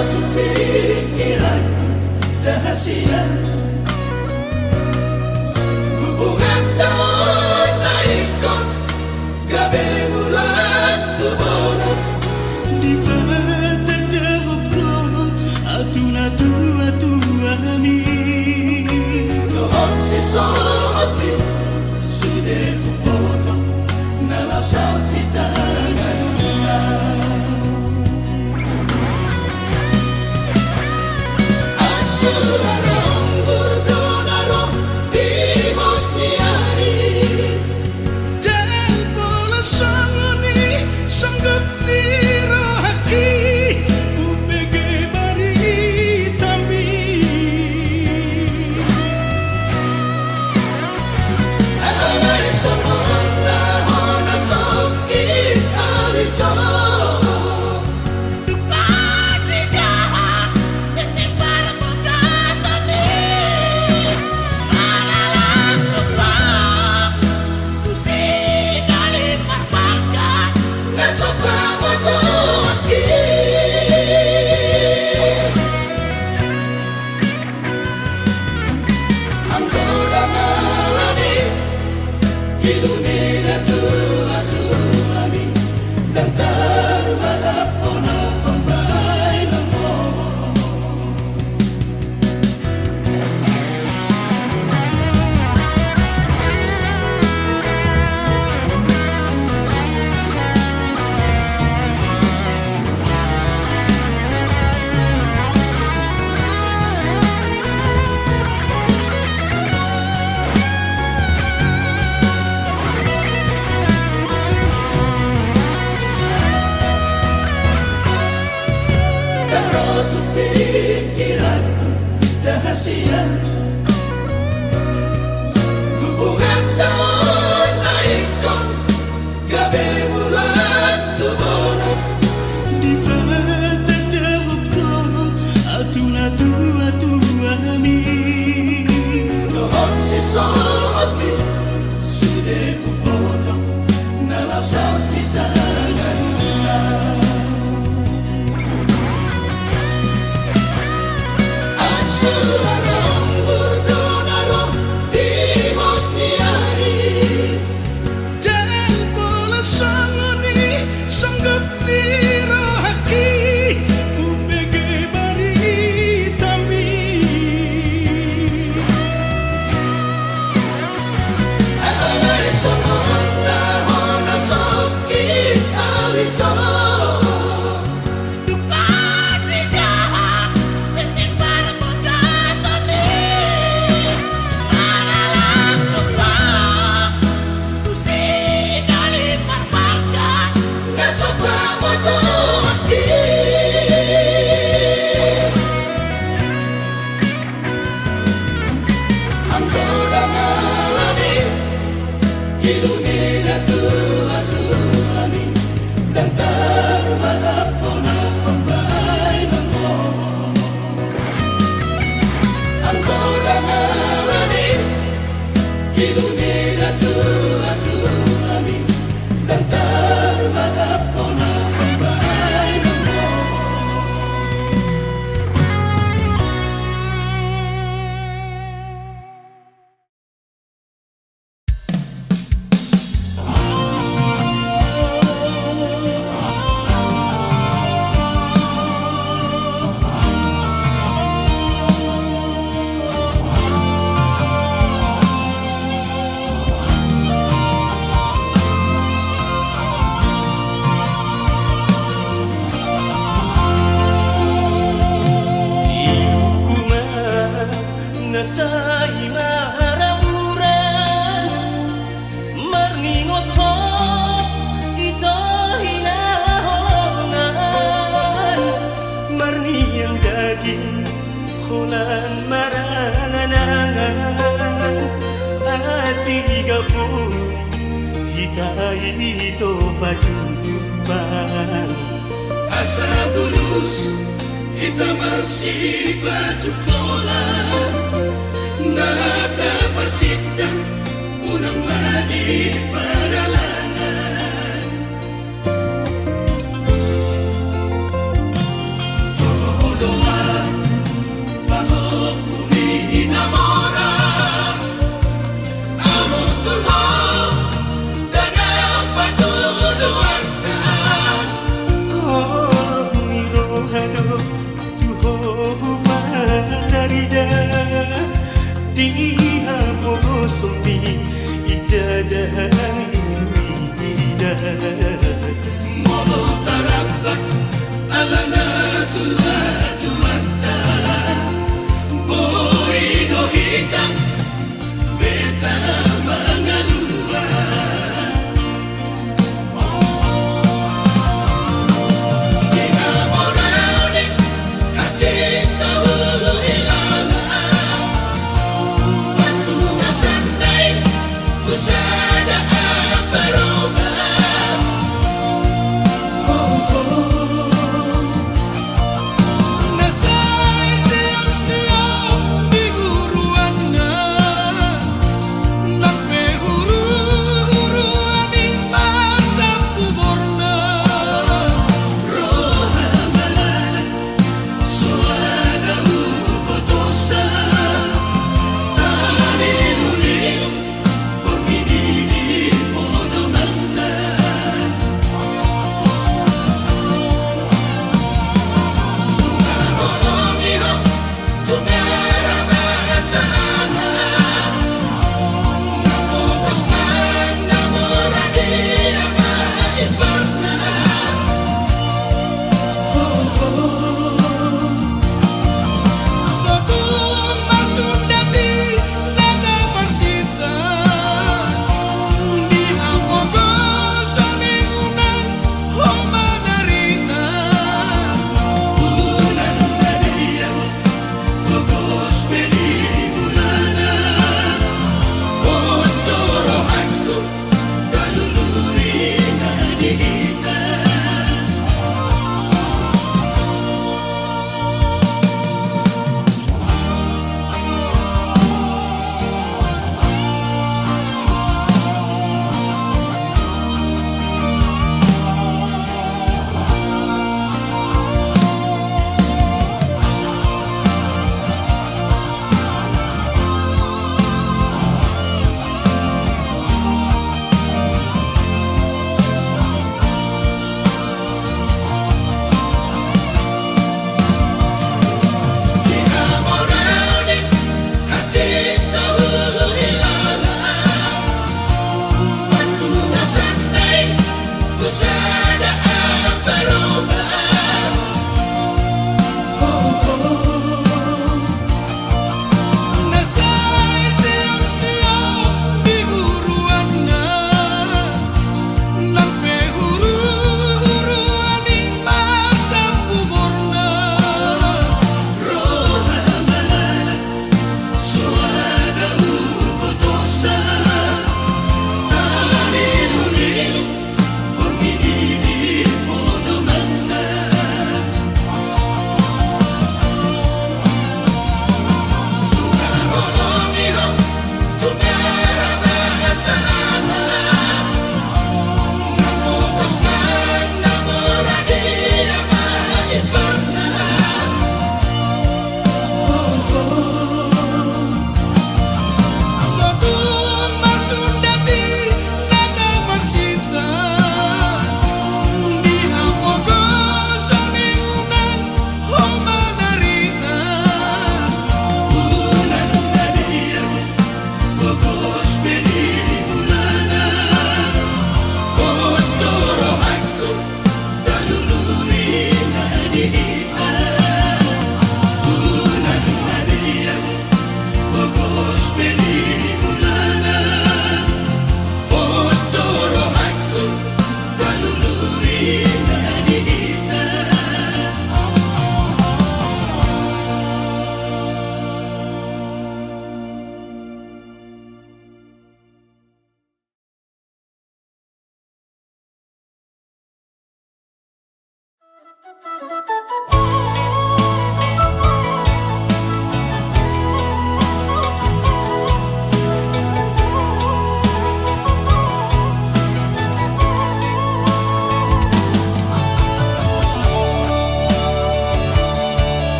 Merotu pikiranku rahasia hubungan tahun naikon gabe bulan tubona di batang hukum atuna tua tuami Lohon si sohotmi sude kupotong nalau saat kita ngadunia Asurarong burdonarong timos niari dan bola sangoni sanggup nirohaki upege bari tami Alay somon nahon asokit awito Tukan di jahat Titik para pagkatani Pangalang tumpang Tusi dali marpangkat Nasopa mo to aki Ang kodang alani Ilumina tua-tuami Dan termalap na pambay ng mo Merotu pikiranku rahasia hubungan tahun naikon gabe bulan tubona di batang hukum atuna tua tuami Lohon si sohotmi sude kupotong nalau saat kita ngadunia Asurarong burdonarong timos niari dan bola sangoni sanggup nirohaki upege bari tami Alay somon nahon asokit awito Tukan di jahat Titik para pagkatani Pangalang tumpang Tusi dali marpangkat Nasopa mo to aki Ang kodang alani Ilumina tua-tuami Dan termalap na pambay ng mo Ang kodang alani Ilumina tua-tuami Dan termalap na pambay ng mo Nasa imaramuran Marningot ho Ito hinahongan Marniang daging Hulan maranganangan At igapun Hitay ito pajupan Asa bulus Kita masih batu pola Nakapasita Unang madi paralangan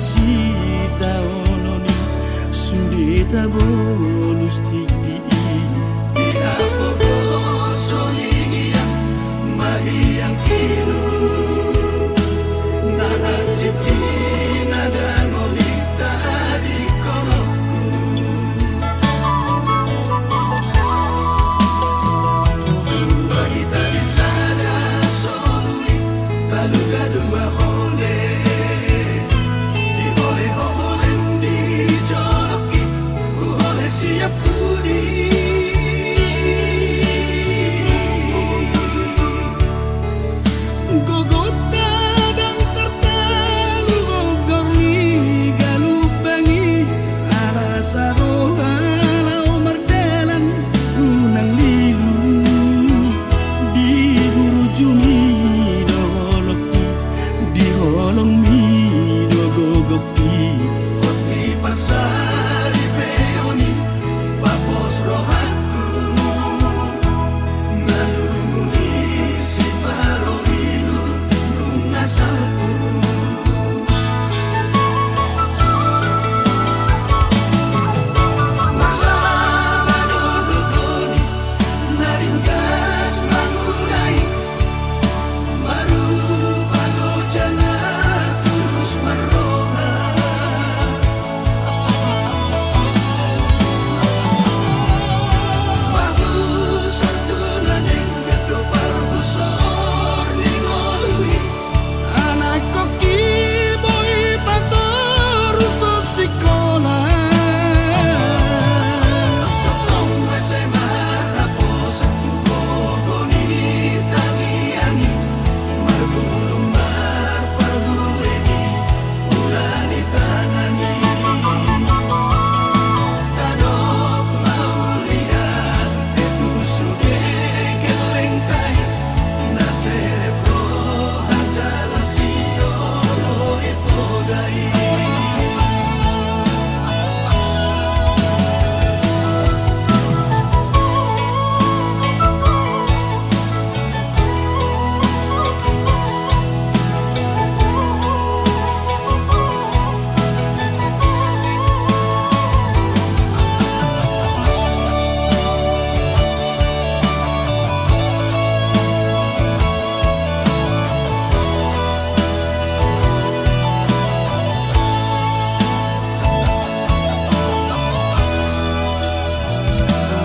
sita ononi sudeta bonus tiki Dia pogo solinia mahiyang kilo Nahacipki nada nolita di kolokku Dua hita di sana solui Taluga dua ole Di ole olen di joloki Ku ole siap pudi Gogota dan tertalu gogor ni galubangi ala saroha lau mardalan unang lilu di burujumi doloki di holong mi dogogoki Otni pasari peoni Papos rohaku Nalunguni si parohilu Nungasaku Malabado dogoni Naringgas mangulai Marupado jana tulus maroha Mahusor tulaneng gado parhusor ningolui anak koki boy patoru sosikola Totong masemar raposan kogoni tangiangi Marbulung marpagueni ulani tangani Tadok maulian tetusude kelentai Na cerebro hanjala siolo ipodai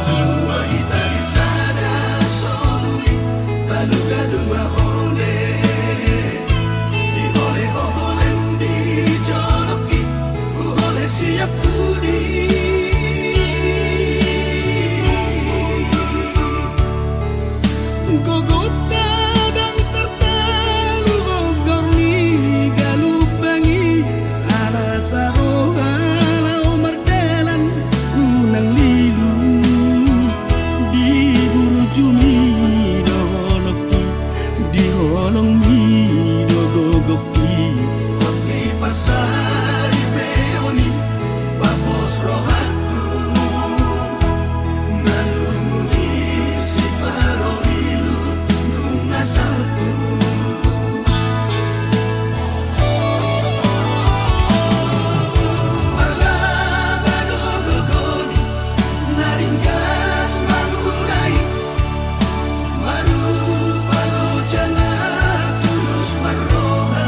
Dua hita di sana solui Taluga dua ole Di ole olen di joloki Ku ole siap pudi Gogota dan tertalu gogor ni galubangi ala saroha lau mardalan unang lilu di burujumi doloki di holong mi dogogoki Otni pasari peoni Papos rohaku Nalunguni si parohilu Nungasaku Malabado gogoni Naringgas mangulai Marupado jana tulus maroha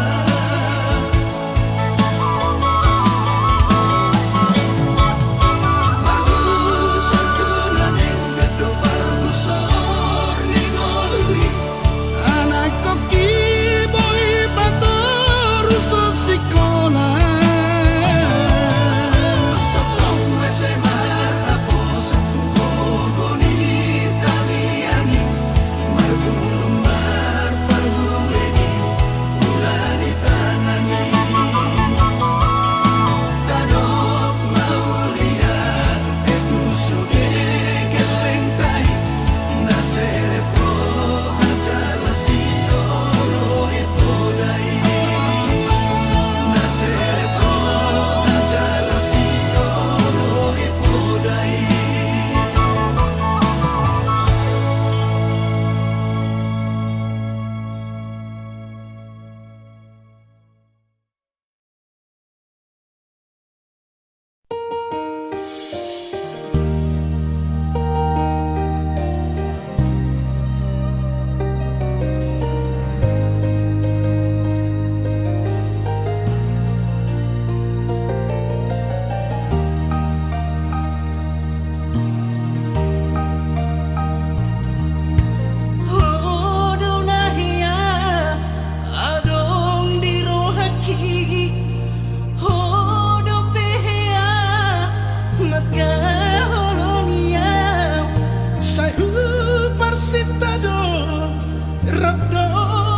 rada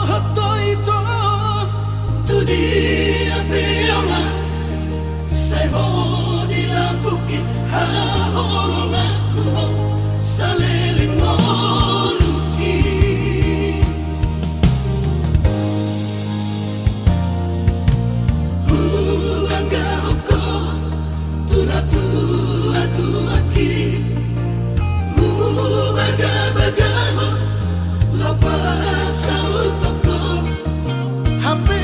hata itu tu dia beola sai ho di la bukit ha ho na ku ho salele moluki anga hoko tu na tu atu aki baga baga ho lopa sau toko Hape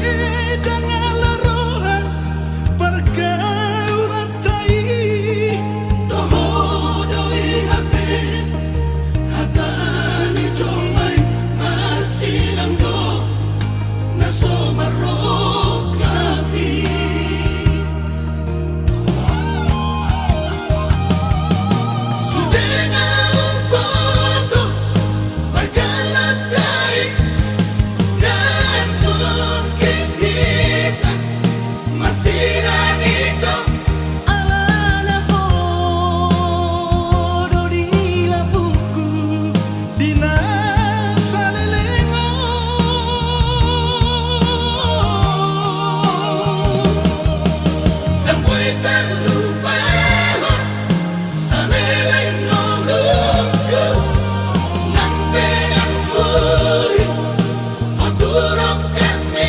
dengan larohan pergaulan tai toho doi hape hatani jomai masiram do naso marokapi sudena upoto pagalatai dan mungkin kita masiran itu Alana hodo di labuku Dina salelengo dan buitan lupa salelai noluku nampe dan muri oturok kami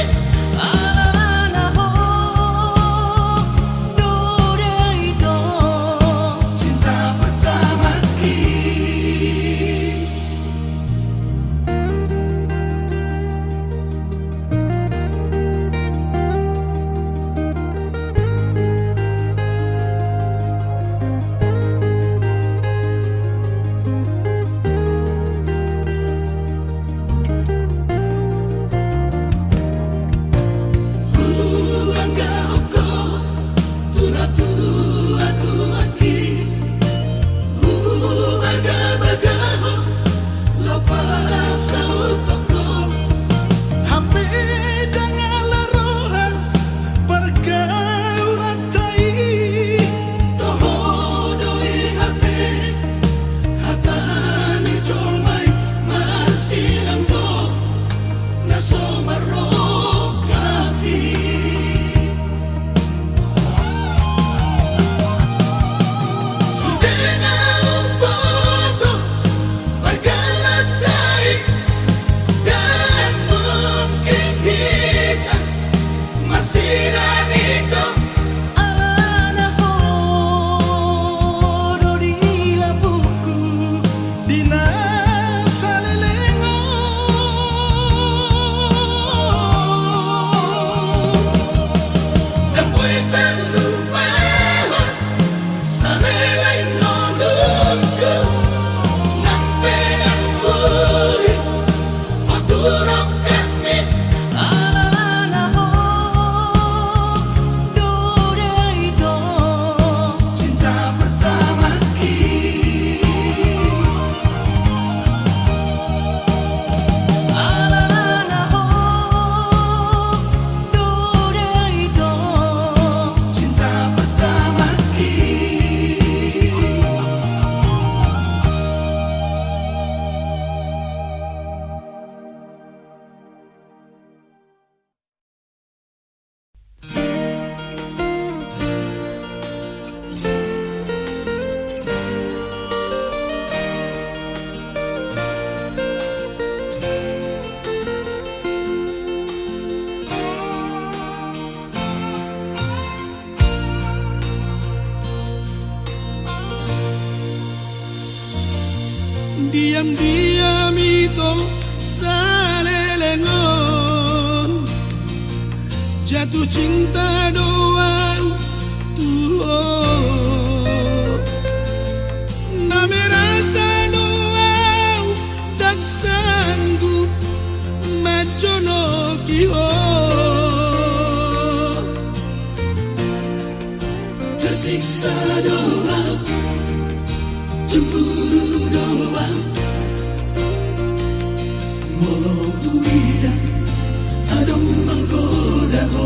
Alana hodo itu cinta pertama kita. Anga hoko tuna tu atu aki baga baga ho lopa sau toko Hape dengan larohan pergaulan tai toho doi hape hatani jomai masiram do naso marokapi sudena upoto pagalatai dan mungkin kita masiran itu Alana hodo di labuku Dina salelengo dan buitan lupa salelai noluku nampe dan muri oturok kami Alana hodo itu cinta pertama kita. Alana hodo itu Cinta pertama kita. Diam-diam itu salelengon Jatuh cinta doa tuh Name rasa doa dak sanggup majono kiho Tersiksa doa cemburu doa molo duida adom manggoda ho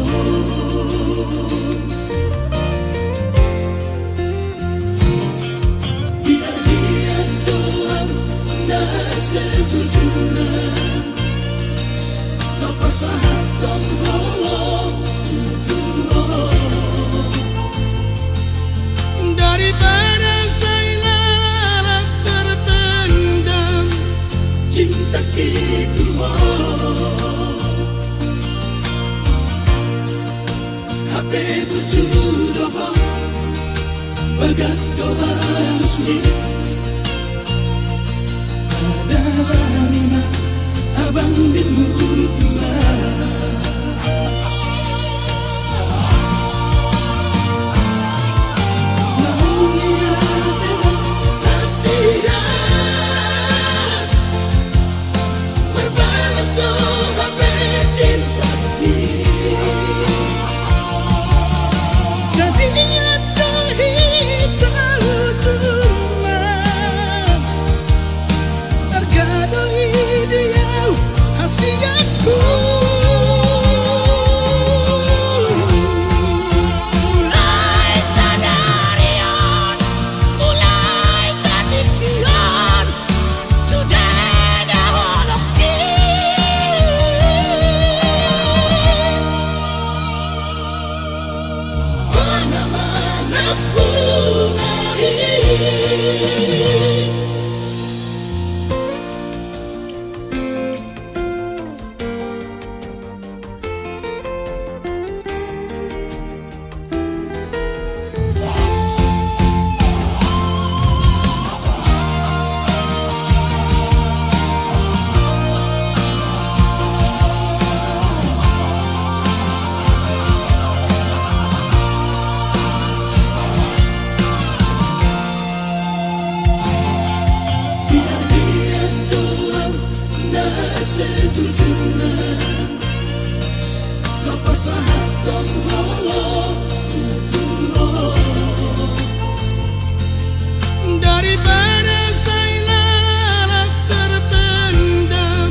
biar dia doa na sejujurnya daripada saya lalat terpendam. Cinta gitu HP tujuh doa bagat doa musmi ada lima abang binmu tua namunia tebak kasihan berbalas doa cinta jadinya tahu cuma tergadoi dia hasiaku. Mulai sadarian, mulai satipian, sudah daholokin. Mana-mana pun biar dia doang sejujurnya lepas hatam Allah Daripada saya lalat terpendam.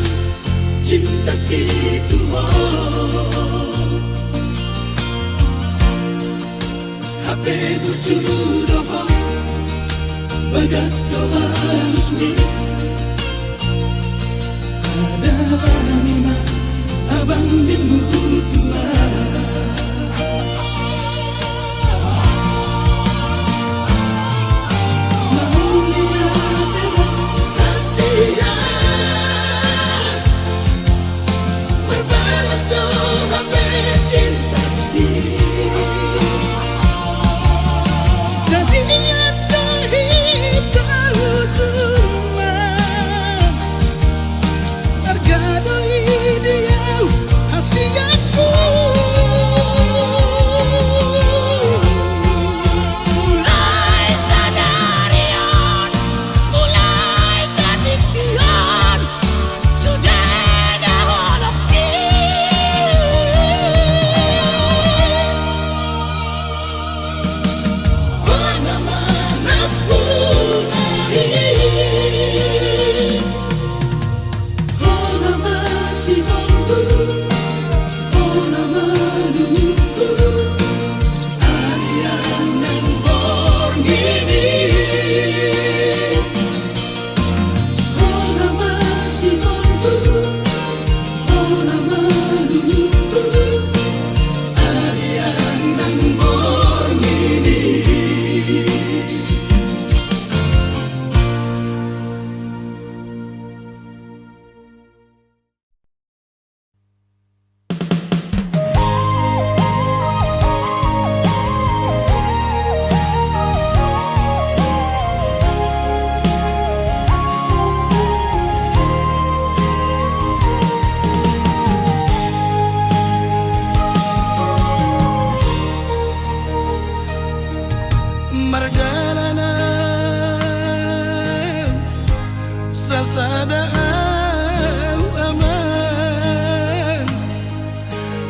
cinta gitu HP tujuh doa bagat doa musmi ada lima abang binmu tua namunia tebak kasihan berbalas doa cinta Jadinya tahu cuma tergadoi dia hasiaku. Mulai sadarian, mulai satipian, sudah daholokin. Mana-mana pun Hona masih tunggu Hona menunggu Harian yang borgini Hona masih tunggu Hona menunggu Harian yang borgini Marjalanan sasada aman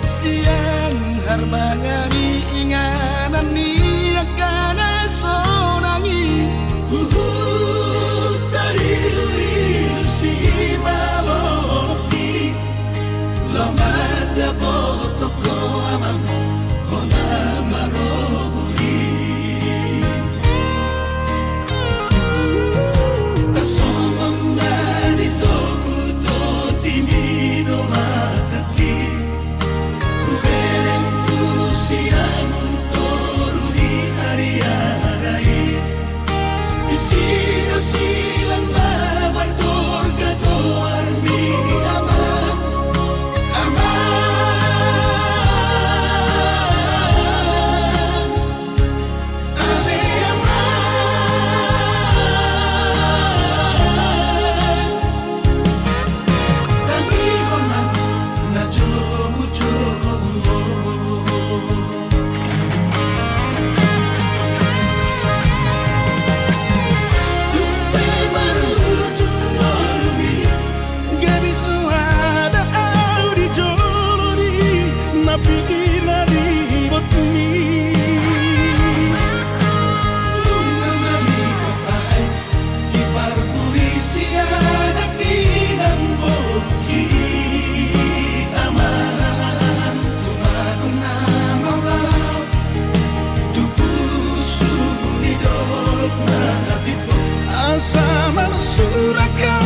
siang harbangani inganan ni akana sonangi Tari lui si baloti Lomada botoko amam Hona maroburi Kasomong dari to asa mansurakan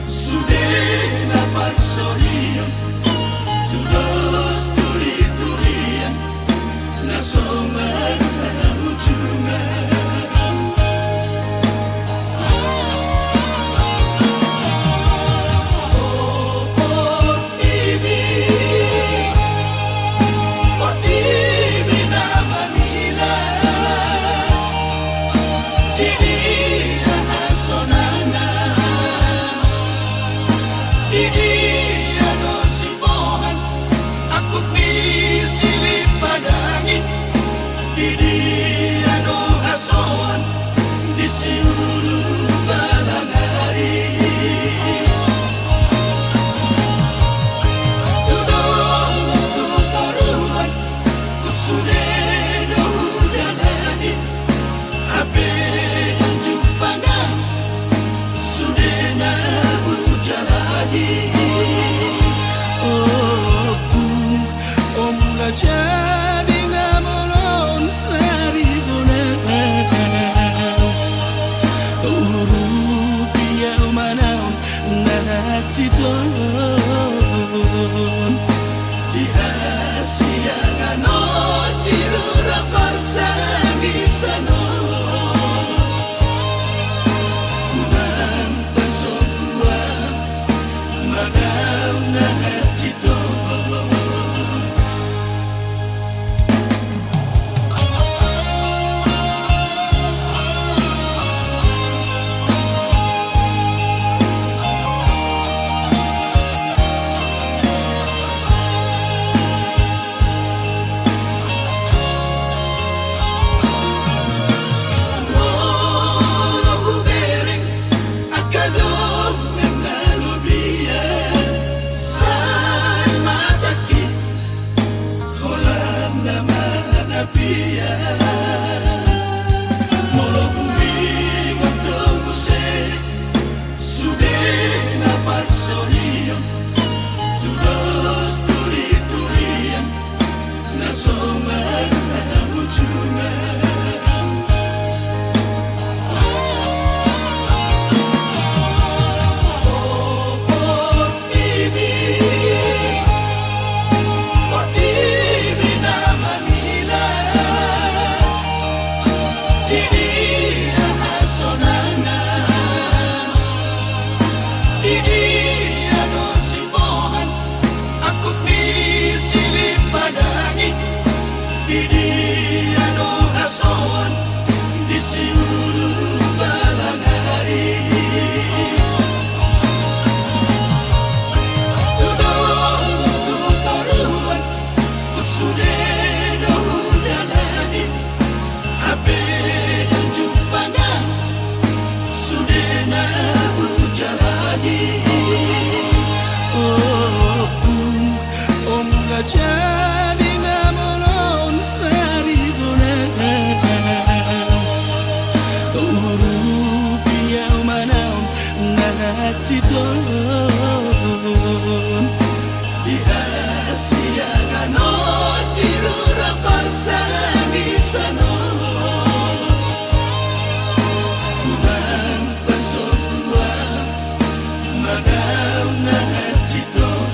Sudah na parsohio, tudos citon Di Asia ngano dirura partangisano Unang pasokua Magaw na citon jadi namonon saribona Urupia manaon na citon Di Asia ngano dirura partangisano Unang pasokua Magaw na citon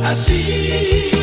kasih